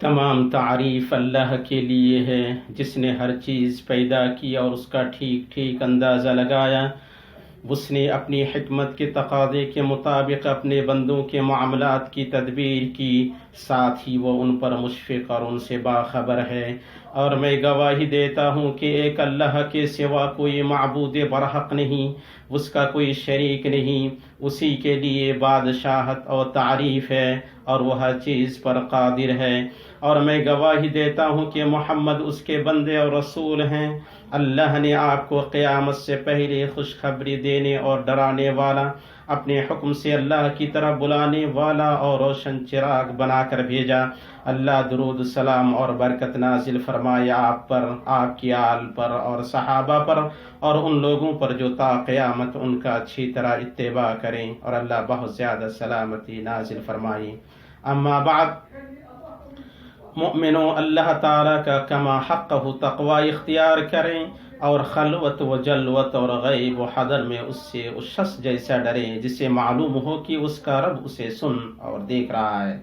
تمام تعریف اللہ کے لیے ہے جس نے ہر چیز پیدا کی اور اس کا ٹھیک ٹھیک اندازہ لگایا۔ اس نے اپنی حکمت کے تقاضے کے مطابق اپنے بندوں کے معاملات کی تدبیر کی، ساتھ ہی وہ ان پر مشفق اور ان سے باخبر ہے۔ اور میں گواہی دیتا ہوں کہ ایک اللہ کے سوا کوئی معبود برحق نہیں، اس کا کوئی شریک نہیں، اسی کے لیے بادشاہت اور تعریف ہے اور وہ ہر چیز پر قادر ہے۔ اور میں گواہی دیتا ہوں کہ محمد اس کے بندے اور رسول ہیں۔ اللہ نے آپ کو قیامت سے پہلے خوشخبری دینے اور ڈرانے والا، اپنے حکم سے اللہ کی طرف بلانے والا اور روشن چراغ بنا کر بھیجا۔ اللہ درود سلام اور برکت نازل فرمائے آپ پر، آپ کی آل پر اور صحابہ پر اور ان لوگوں پر جو تا قیامت ان کا اچھی طرح اتباع کریں، اور اللہ بہت زیادہ سلامتی نازل فرمائے۔ اما بعد، مومنوں، اللہ تعالیٰ کا کما حقہ تقوی اختیار کریں اور خلوت و جلوت اور غیب و حضر میں اس شخص جیسا ڈریں جسے معلوم ہو کہ اس کا رب اسے سن اور دیکھ رہا ہے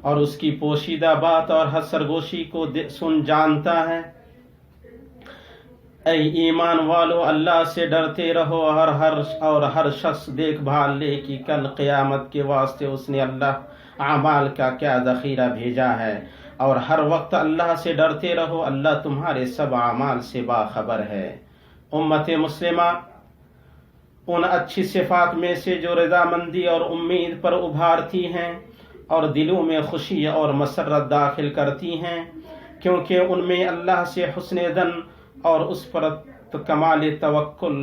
اور اس کی پوشیدہ بات اور ہر سرگوشی کو سن جانتا ہے۔ اے ایمان والو، اللہ سے ڈرتے رہو اور ہر شخص دیکھ بھال لے کہ کل قیامت کے واسطے اس نے اللہ اعمال کا کیا ذخیرہ بھیجا ہے، اور ہر وقت اللہ سے ڈرتے رہو، اللہ تمہارے سب اعمال سے باخبر ہے۔ امت مسلمہ ان اچھی صفات میں سے جو رضامندی اور امید پر ابھارتی ہیں اور دلوں میں خوشی اور مسرت داخل کرتی ہیں، کیونکہ ان میں اللہ سے حسن ظن اور اس پر کمال توکل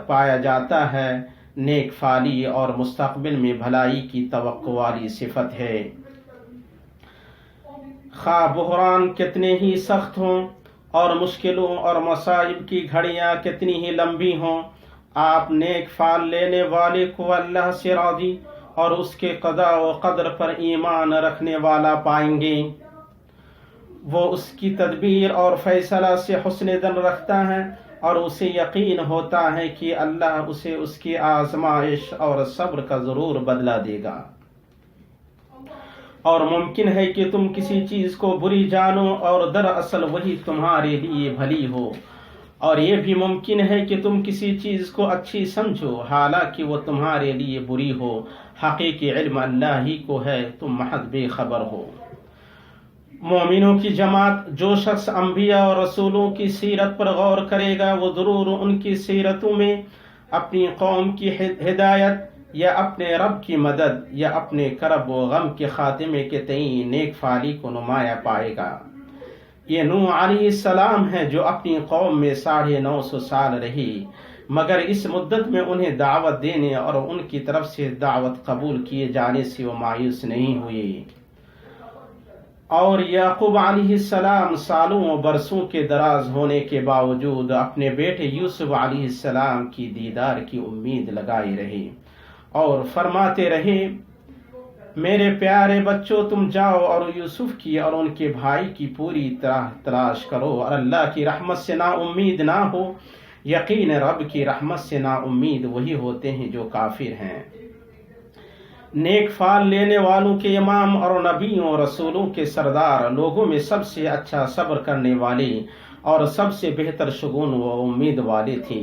پایا جاتا ہے، نیک فالی اور مستقبل میں بھلائی کی توقع والی صفت ہے۔ خواہ بحران کتنے ہی سخت ہوں اور مشکلوں اور مصائب کی گھڑیاں کتنی ہی لمبی ہوں، آپ نیک فال لینے والے کو اللہ سے راضی اور اس کے قضاء و قدر پر ایمان رکھنے والا پائیں گے۔ وہ اس کی تدبیر اور فیصلہ سے حسن ظن رکھتا ہے اور اسے یقین ہوتا ہے کہ اللہ اسے اس کی آزمائش اور صبر کا ضرور بدلہ دے گا۔ اور ممکن ہے کہ تم کسی چیز کو بری جانو اور دراصل وہی تمہارے لیے بھلی ہو، اور یہ بھی ممکن ہے کہ تم کسی چیز کو اچھی سمجھو حالانکہ وہ تمہارے لیے بری ہو۔ حقیقی علم اللہ ہی کو ہے، تم محض بے خبر ہو۔ مومنوں کی جماعت، جو شخص انبیاء اور رسولوں کی سیرت پر غور کرے گا وہ ضرور ان کی سیرتوں میں اپنی قوم کی ہدایت یا اپنے رب کی مدد یا اپنے کرب و غم کے خاتمے کے تئیں نیک فالی کو نمایاں پائے گا۔ یہ نوح علیہ السلام ہے جو اپنی قوم میں 950 سال رہی، مگر اس مدت میں انہیں دعوت دینے اور ان کی طرف سے دعوت قبول کیے جانے سے وہ مایوس نہیں ہوئے۔ اور یعقوب علیہ السلام سالوں و برسوں کے دراز ہونے کے باوجود اپنے بیٹے یوسف علیہ السلام کی دیدار کی امید لگائے رہے اور فرماتے رہے، میرے پیارے بچوں، تم جاؤ اور یوسف کی اور ان کے بھائی کی پوری طرح تلاش کرو اور اللہ کی رحمت سے نا امید نہ ہو۔ یقین رب کی رحمت سے نا امید وہی ہوتے ہیں جو کافر ہیں۔ نیک فال لینے والوں کے امام اور نبیوں اور رسولوں کے سردار، لوگوں میں سب سے اچھا صبر کرنے والے اور سب سے بہتر شگون و امید والے تھے۔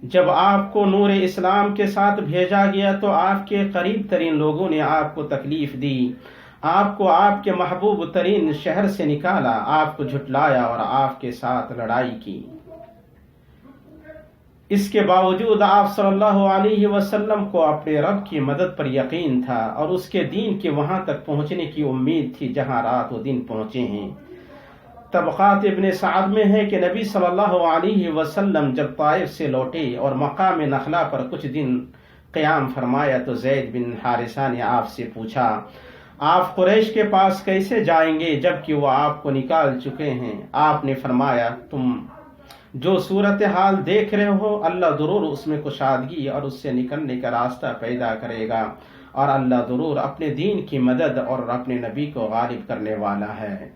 جب آپ کو نور اسلام کے ساتھ بھیجا گیا تو آپ کے قریب ترین لوگوں نے آپ کو تکلیف دی، آپ کو آپ کے محبوب ترین شہر سے نکالا، آپ کو جھٹلایا اور آپ کے ساتھ لڑائی کی۔ اس کے باوجود آپ صلی اللہ علیہ وسلم کو اپنے رب کی مدد پر یقین تھا اور اس کے دین کے وہاں تک پہنچنے کی امید تھی جہاں رات و دن پہنچے ہیں۔ طبقات ابن سعد میں ہے کہ نبی صلی اللہ علیہ وسلم جب طائف سے لوٹے اور مقام نخلا پر کچھ دن قیام فرمایا تو زید بن حارثہ نے آپ سے پوچھا، آپ قریش کے پاس کیسے جائیں گے جبکہ وہ آپ کو نکال چکے ہیں؟ آپ نے فرمایا، تم جو صورتحال دیکھ رہے ہو اللہ ضرور اس میں کشادگی اور اس سے نکلنے کا راستہ پیدا کرے گا، اور اللہ ضرور اپنے دین کی مدد اور اپنے نبی کو غالب کرنے والا ہے۔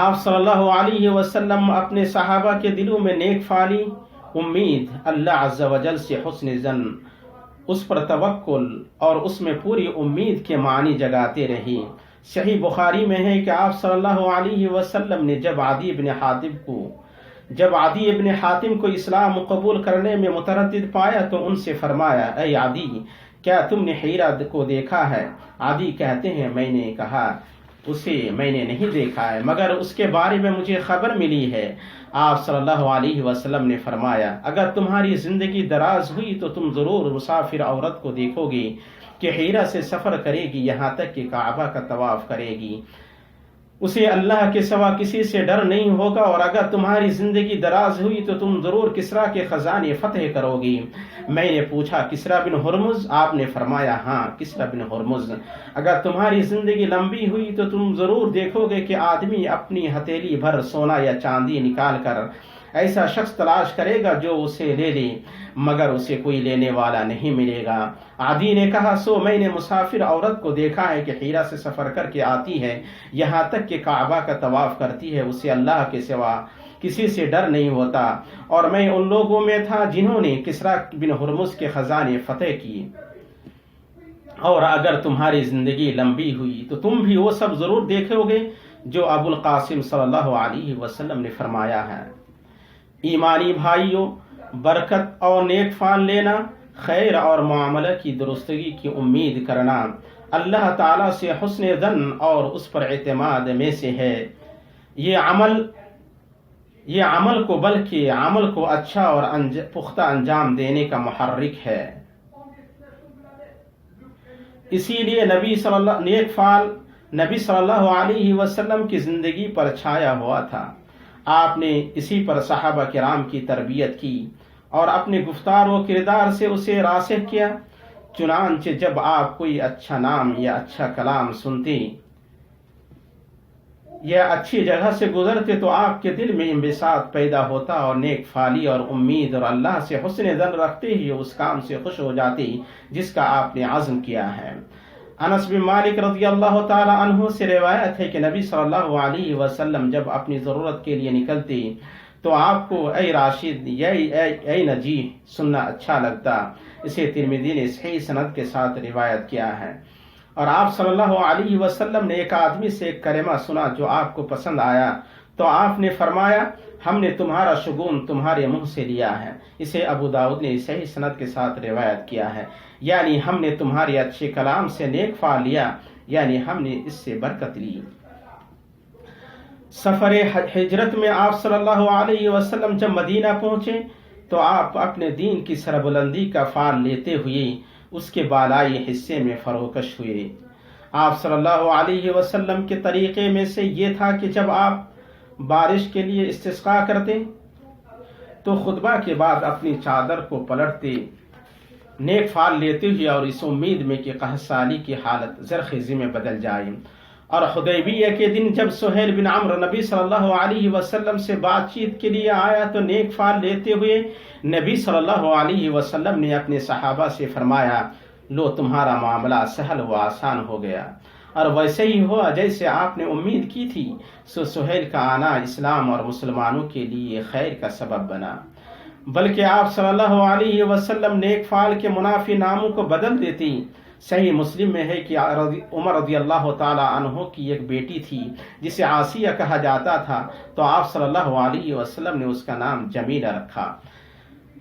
آپ صلی اللہ علیہ وسلم اپنے صحابہ کے دلوں میں نیک فالی، امید، اللہ عز و جل سے حسن ظن، اس پر توکل اور اس میں پوری امید کے معنی جگاتے رہے۔ صحیح بخاری میں ہے کہ آپ صلی اللہ علیہ وسلم نے جب عدی ابن حاتم کو اسلام قبول کرنے میں متردد پایا تو ان سے فرمایا، اے عدی، کیا تم نے حیرہ کو دیکھا ہے؟ عدی کہتے ہیں میں نے کہا اسے میں نے نہیں دیکھا ہے، مگر اس کے بارے میں مجھے خبر ملی ہے۔ آپ صلی اللہ علیہ وسلم نے فرمایا، اگر تمہاری زندگی دراز ہوئی تو تم ضرور مسافر عورت کو دیکھو گے کہ حیرہ سے سفر کرے گی یہاں تک کہ کعبہ کا طواف کرے گی، اسے اللہ کے سوا کسی سے ڈر نہیں ہوگا، اور اگر تمہاری زندگی دراز ہوئی تو تم ضرور کسریٰ کے خزانے فتح کرو گی۔ میں نے پوچھا، کسریٰ بن ہرمز؟ آپ نے فرمایا، ہاں، کسریٰ بن ہرمز۔ اگر تمہاری زندگی لمبی ہوئی تو تم ضرور دیکھو گے کہ آدمی اپنی ہتھیلی بھر سونا یا چاندی نکال کر ایسا شخص تلاش کرے گا جو اسے لے لے، مگر اسے کوئی لینے والا نہیں ملے گا۔ عدی نے کہا، سو میں نے مسافر عورت کو دیکھا ہے کہ حیرہ سے سفر کر کے آتی ہے یہاں تک کہ کعبہ کا طواف کرتی ہے، اسے اللہ کے سوا کسی سے ڈر نہیں ہوتا، اور میں ان لوگوں میں تھا جنہوں نے کسریٰ بن ہرمز کے خزانے فتح کیے، اور اگر تمہاری زندگی لمبی ہوئی تو تم بھی وہ سب ضرور دیکھو گے جو ابو القاسم صلی اللہ علیہ وسلم نے فرمایا ہے۔ ایمانی بھائیوں، برکت اور نیک فال لینا، خیر اور معاملہ کی درستگی کی امید کرنا اللہ تعالیٰ سے حسن ظن اور اس پر اعتماد میں سے ہے۔ یہ عمل کو بلکہ عمل کو اچھا اور پختہ انجام دینے کا محرک ہے۔ اسی لیے نیک فال نبی صلی اللہ علیہ وسلم کی زندگی پر چھایا ہوا تھا۔ آپ نے اسی پر صحابہ کرام کی تربیت کی اور اپنے گفتار و کردار سے اسے راسخ کیا۔ چنانچہ جب آپ کوئی اچھا نام یا اچھا کلام سنتے یا اچھی جگہ سے گزرتے تو آپ کے دل میں انبساط پیدا ہوتا اور نیک فالی اور امید اور اللہ سے حسن ظن رکھتے ہی اس کام سے خوش ہو جاتے جس کا آپ نے عزم کیا ہے۔ انس بن مالک رضی اللہ تعالی عنہ سے روایت ہے کہ نبی صلی اللہ علیہ وسلم جب اپنی ضرورت کے لیے نکلتے تو آپ کو اے راشد یا اے نجیح سننا اچھا لگتا۔ اسے ترمذی نے صحیح سند کے ساتھ روایت کیا ہے۔ اور آپ صلی اللہ علیہ وسلم نے ایک آدمی سے ایک کلمہ سنا جو آپ کو پسند آیا تو آپ نے فرمایا، ہم نے تمہارا شگون تمہارے منہ سے لیا ہے۔ اسے ابو داؤد نے صحیح سند کے ساتھ روایت کیا ہے، یعنی ہم نے تمہارے اچھے کلام سے نیک فال لیا، یعنی ہم نے اس سے برکت لی۔ سفر ہجرت میں آپ صلی اللہ علیہ وسلم جب مدینہ پہنچے تو آپ اپنے دین کی سربلندی کا فال لیتے ہوئے اس کے بالائی حصے میں فروکش ہوئے۔ آپ صلی اللہ علیہ وسلم کے طریقے میں سے یہ تھا کہ جب آپ بارش کے لیے استسقاء کرتے تو خطبہ کے بعد اپنی چادر کو پلٹتے، نیک فال لیتے ہوئے اور اس امید میں کہ قحط سالی کی حالت زرخیزی میں بدل جائے۔ اور حدیبیہ کے دن جب سہیل بن عمرو نبی صلی اللہ علیہ وسلم سے بات چیت کے لیے آیا تو نیک فال لیتے ہوئے نبی صلی اللہ علیہ وسلم نے اپنے صحابہ سے فرمایا، لو تمہارا معاملہ سہل و آسان ہو گیا، اور ویسے ہی ہوا جیسے آپ نے امید کی تھی۔ سو سہیل کا آنا اسلام اور مسلمانوں کے لیے خیر کا سبب بنا، بلکہ آپ صلی اللہ علیہ وسلم نیک فال کے منافی ناموں کو بدل دیتی۔ صحیح مسلم میں ہے کہ عمر رضی اللہ تعالی عنہ کی ایک بیٹی تھی جسے عاصیہ کہا جاتا تھا، تو آپ صلی اللہ علیہ وسلم نے اس کا نام جمیلہ رکھا۔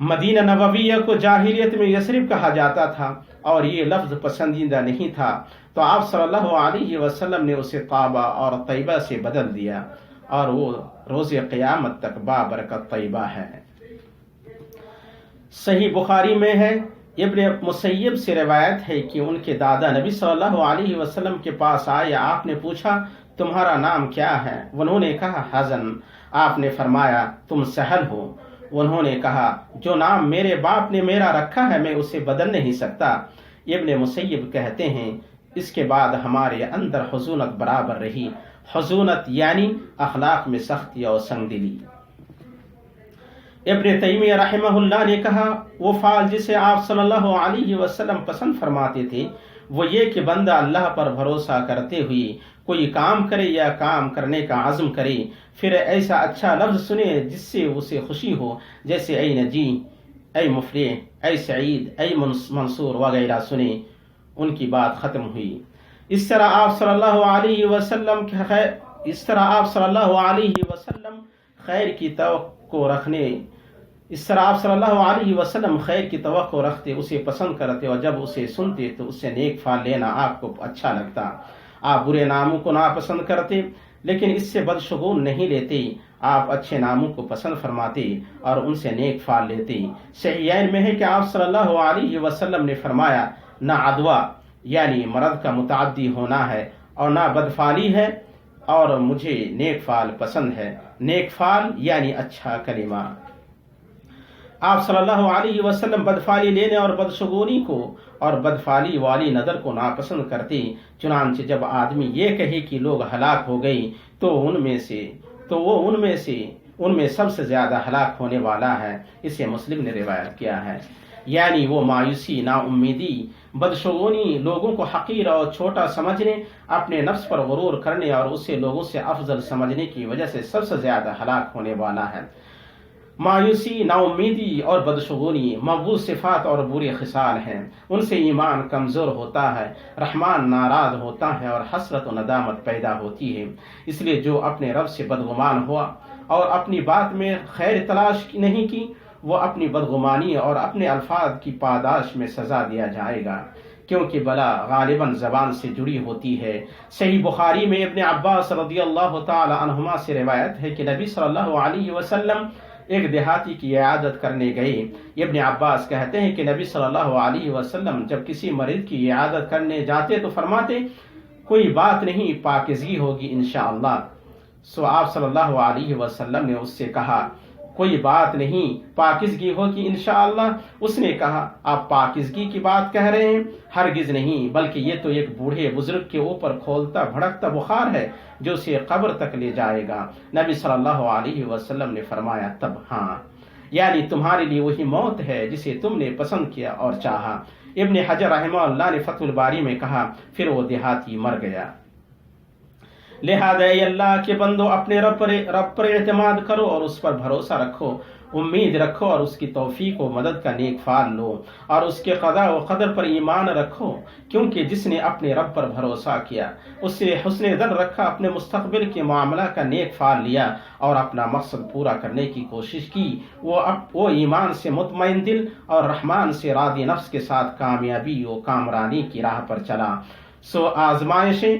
مدینہ نبویہ کو جاہلیت میں یثرب کہا جاتا تھا اور یہ لفظ پسندیدہ نہیں تھا، تو آپ صلی اللہ علیہ وسلم نے اسے طابہ اور طیبہ سے بدل دیا، اور وہ روز قیامت تک بابرکت طیبہ ہے۔ صحیح بخاری میں ہے، ابن مسیب سے روایت ہے کہ ان کے دادا نبی صلی اللہ علیہ وسلم کے پاس آئے۔ آپ نے پوچھا، تمہارا نام کیا ہے؟ انہوں نے کہا، حزن۔ آپ نے فرمایا، تم سہل ہو۔ انہوں نے کہا، جو نام میرے باپ نے میرا رکھا ہے میں اسے بدل نہیں سکتا۔ ابن مسیب کہتے ہیں، اس کے بعد ہمارے اندر خشونت برابر رہی۔ خشونت یعنی اخلاق میں سختی اور سنگ دلی۔ ابن تیمیہ رحمہ اللہ نے کہا، وہ فعل جسے آپ صلی اللہ علیہ وسلم پسند فرماتے تھے وہ یہ کہ بندہ اللہ پر بھروسہ کرتے ہوئے کوئی کام کرے یا کام کرنے کا عزم کرے، پھر ایسا اچھا لفظ سنے جس سے اسے خوشی ہو، جیسے اے نجی، اے مفلح، اے سعید، اے منصور وغیرہ سنے۔ ان کی بات ختم ہوئی۔ اس طرح آپ صلی اللہ علیہ وسلم خیر کی توقع رکھنے اس طرح آپ صلی اللہ علیہ وسلم خیر کی توقع رکھتے، اسے پسند کرتے، اور جب اسے سنتے تو اس سے نیک پھل لینا آپ کو اچھا لگتا۔ آپ برے ناموں کو ناپسند کرتے لیکن اس سے بدشگون نہیں لیتے، آپ اچھے ناموں کو پسند فرماتے اور ان سے نیک پھل لیتے۔ صحیحین میں ہے کہ آپ صلی اللہ علیہ وسلم نے فرمایا، نہ عدوہ یعنی مرض کا متعدی ہونا ہے اور نہ بدفعلی ہے، اور مجھے نیک فعل پسند ہے۔ نیک فعل یعنی اچھا کلمہ۔ آپ صلی اللہ علیہ وسلم بدفعلی لینے اور بدشگونی کو اور بدفعلی والی نظر کو ناپسند کرتے، چنانچہ جب آدمی یہ کہے کہ لوگ ہلاک ہو گئی تو وہ ان میں سب سے زیادہ ہلاک ہونے والا ہے۔ اسے مسلم نے روایت کیا ہے۔ یعنی وہ مایوسی، نا امیدی، بدشگونی، لوگوں کو حقیر اور چھوٹا سمجھنے، اپنے نفس پر غرور کرنے اور اسے لوگوں سے افضل سمجھنے کی وجہ سے سب سے زیادہ ہلاک ہونے والا ہے۔ مایوسی، نا امیدی اور بدشگونی مبغوض صفات اور برے خصال ہیں، ان سے ایمان کمزور ہوتا ہے، رحمان ناراض ہوتا ہے اور حسرت و ندامت پیدا ہوتی ہے۔ اس لیے جو اپنے رب سے بدگمان ہوا اور اپنی بات میں خیر تلاش نہیں کی، وہ اپنی بدگمانی اور اپنے الفاظ کی پاداش میں سزا دیا جائے گا، کیونکہ بلا غالباً زبان سے جڑی ہوتی ہے۔ صحیح بخاری میں ابن عباس رضی اللہ تعالی عنہما سے روایت ہے کہ نبی صلی اللہ علیہ وسلم ایک دیہاتی کی عیادت کرنے گئے۔ ابن عباس کہتے ہیں کہ نبی صلی اللہ علیہ وسلم جب کسی مریض کی عیادت کرنے جاتے تو فرماتے، کوئی بات نہیں، پاکیزگی ہوگی انشاءاللہ۔ سو آپ صلی اللہ علیہ وسلم نے اس سے کہا، کوئی بات نہیں، پاکیزگی ہوگی انشاءاللہ۔ اس نے کہا، آپ پاکیزگی کی بات کہہ رہے ہیں؟ ہرگز نہیں، بلکہ یہ تو ایک بوڑھے بزرگ کے اوپر کھولتا بھڑکتا بخار ہے جو اسے قبر تک لے جائے گا۔ نبی صلی اللہ علیہ وسلم نے فرمایا، تب ہاں، یعنی تمہارے لیے وہی موت ہے جسے تم نے پسند کیا اور چاہا۔ ابن حجر رحمہ اللہ نے فتح الباری میں کہا، پھر وہ دیہاتی مر گیا۔ لہذا اے اللہ کے بندو، اپنے رب پر اعتماد کرو اور اس پر بھروسہ رکھو، امید رکھو اور اس کی توفیق و مدد کا نیک فعل لو، اور اس کے قضاء و قدر پر ایمان رکھو، کیونکہ جس نے اپنے رب پر بھروسہ کیا، اس سے حسن ظن رکھا، اپنے مستقبل کے معاملہ کا نیک فعل لیا اور اپنا مقصد پورا کرنے کی کوشش کی، وہ ایمان سے مطمئن دل اور رحمان سے راضی نفس کے ساتھ کامیابی و کامرانی کی راہ پر چلا۔ سو آزمائشیں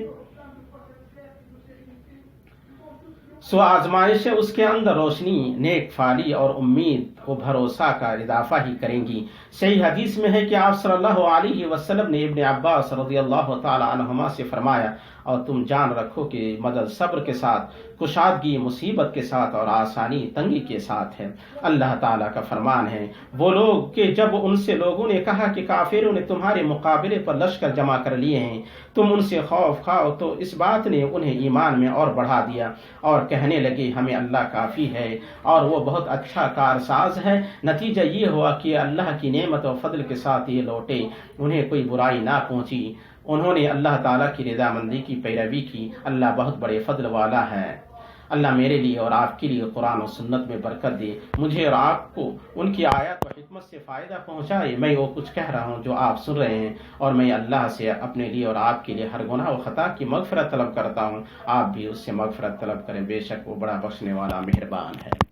اس کے اندر روشنی، نیک فعلی اور امید و بھروسہ کا اضافہ ہی کریں گی۔ صحیح حدیث میں ہے کہ آپ صلی اللہ علیہ وسلم نے ابن عباس رضی اللہ تعالی عنہما سے فرمایا، اور تم جان رکھو کہ مدد صبر کے ساتھ، کشادگی مصیبت کے ساتھ اور آسانی تنگی کے ساتھ ہے۔ اللہ تعالیٰ کا فرمان ہے، وہ لوگ کہ جب ان سے لوگوں نے کہا کہ کافروں نے تمہارے مقابلے پر لشکر جمع کر لیے ہیں، تم ان سے خوف کھاؤ، تو اس بات نے انہیں ایمان میں اور بڑھا دیا اور کہنے لگے، ہمیں اللہ کافی ہے اور وہ بہت اچھا کارساز ہے۔ نتیجہ یہ ہوا کہ اللہ کی نعمت و فضل کے ساتھ یہ لوٹے، انہیں کوئی برائی نہ پہنچی، انہوں نے اللہ تعالیٰ کی رضامندی کی پیروی کی۔ اللہ بہت بڑے فضل والا ہے۔ اللہ میرے لیے اور آپ کے لیے قرآن و سنت میں برکت دے، مجھے اور آپ کو ان کی آیات و حکمت سے فائدہ پہنچائے۔ میں وہ کچھ کہہ رہا ہوں جو آپ سن رہے ہیں، اور میں اللہ سے اپنے لیے اور آپ کے لیے ہر گناہ و خطا کی مغفرت طلب کرتا ہوں۔ آپ بھی اس سے مغفرت طلب کریں، بے شک وہ بڑا بخشنے والا مہربان ہے۔